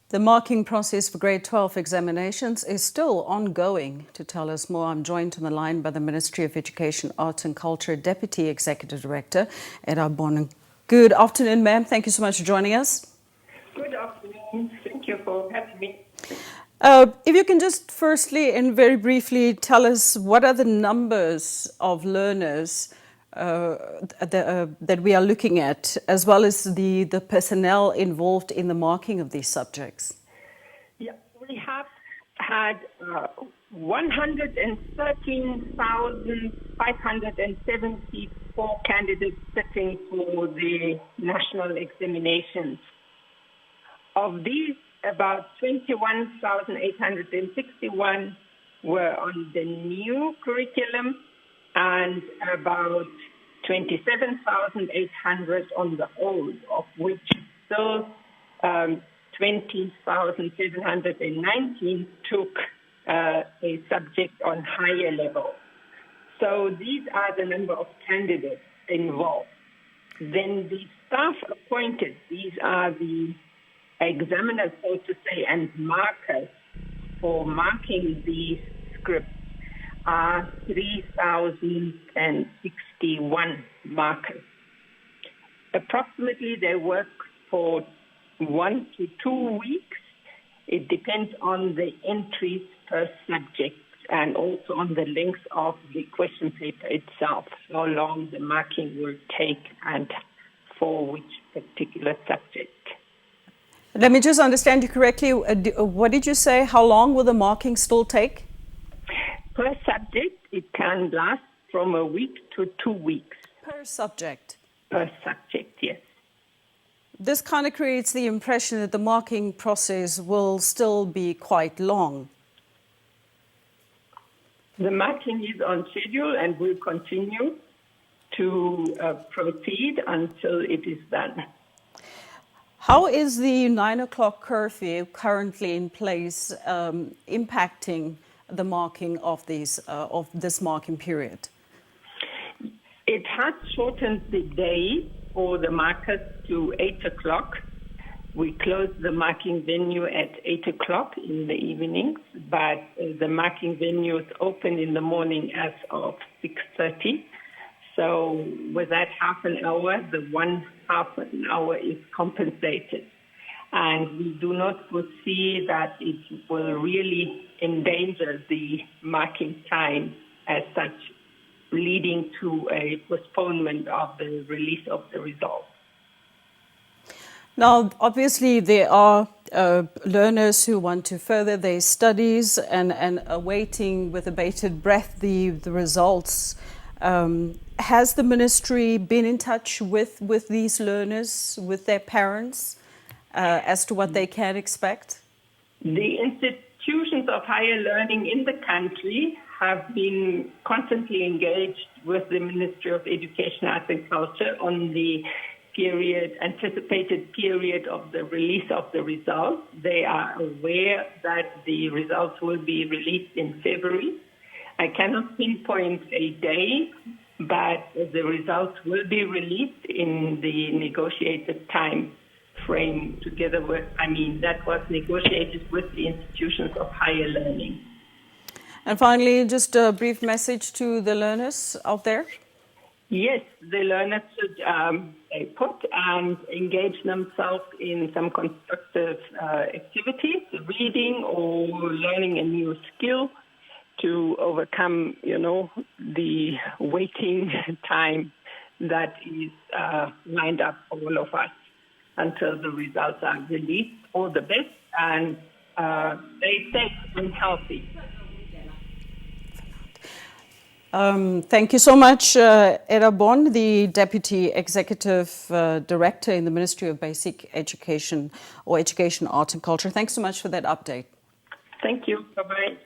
The marking process for grade 12 examinations is still ongoing. To tell us more, I'm joined on the line by the Ministry of Education, Arts and Culture Deputy Executive Director, Edda Bohn. Good afternoon, ma'am. Thank you so much for joining us. Good afternoon. Thank you for having me. If you can just firstly and very briefly tell us what are the numbers of learners that we are looking at, as well as the personnel involved in the marking of these subjects? Yeah, we have had 113,574 candidates sitting for the national examinations. Of these, about 21,861 were on the new curriculum and about 27,800 on the old, of which still 20,719 took a subject on higher level. So these are the number of candidates involved. Then the staff appointed, these are the examiners, so to say, and markers for marking these scripts, are 3,061 markers. Approximately they work for 1 to 2 weeks. It depends on the entries per subject and also on the length of the question paper itself, how long the marking will take and for which particular subject. Let me just understand you correctly. What did you say? How long will the marking still take? Per subject, it can last from a week to 2 weeks. Per subject? Per subject, yes. This kind of creates the impression that the marking process will still be quite long. The marking is on schedule and will continue to proceed until it is done. How is the 9 o'clock curfew currently in place impacting the marking of this marking period? It has shortened the day for the markers to 8 o'clock. We close the marking venue at 8 o'clock in the evenings, but the marking venue is open in the morning as of 6:30. So with that half an hour, the half an hour is compensated. And we do not foresee that it will really endanger the marking time as such, leading to a postponement of the release of the results. Now, obviously, there are learners who want to further their studies and awaiting with a bated breath the results. Has the ministry been in touch with these learners, with their parents, as to what they can expect? The institutions of higher learning in the country have been constantly engaged with the Ministry of Education, Arts and Culture on the anticipated period of the release of the results. They are aware that the results will be released in February. I cannot pinpoint a day, but the results will be released in the negotiated time frame together with, that was negotiated with the institutions of higher learning. And finally, just a brief message to the learners out there. Yes, the learners should put and engage themselves in some constructive activities, reading or learning a new skill to overcome, the waiting time that is lined up for all of us until the results are released. All the best and stay safe and healthy. Thank you so much, Edda Bohn, the Deputy Executive Director in the Ministry of Basic Education or Education, Arts and Culture. Thanks so much for that update. Thank you. Bye-bye.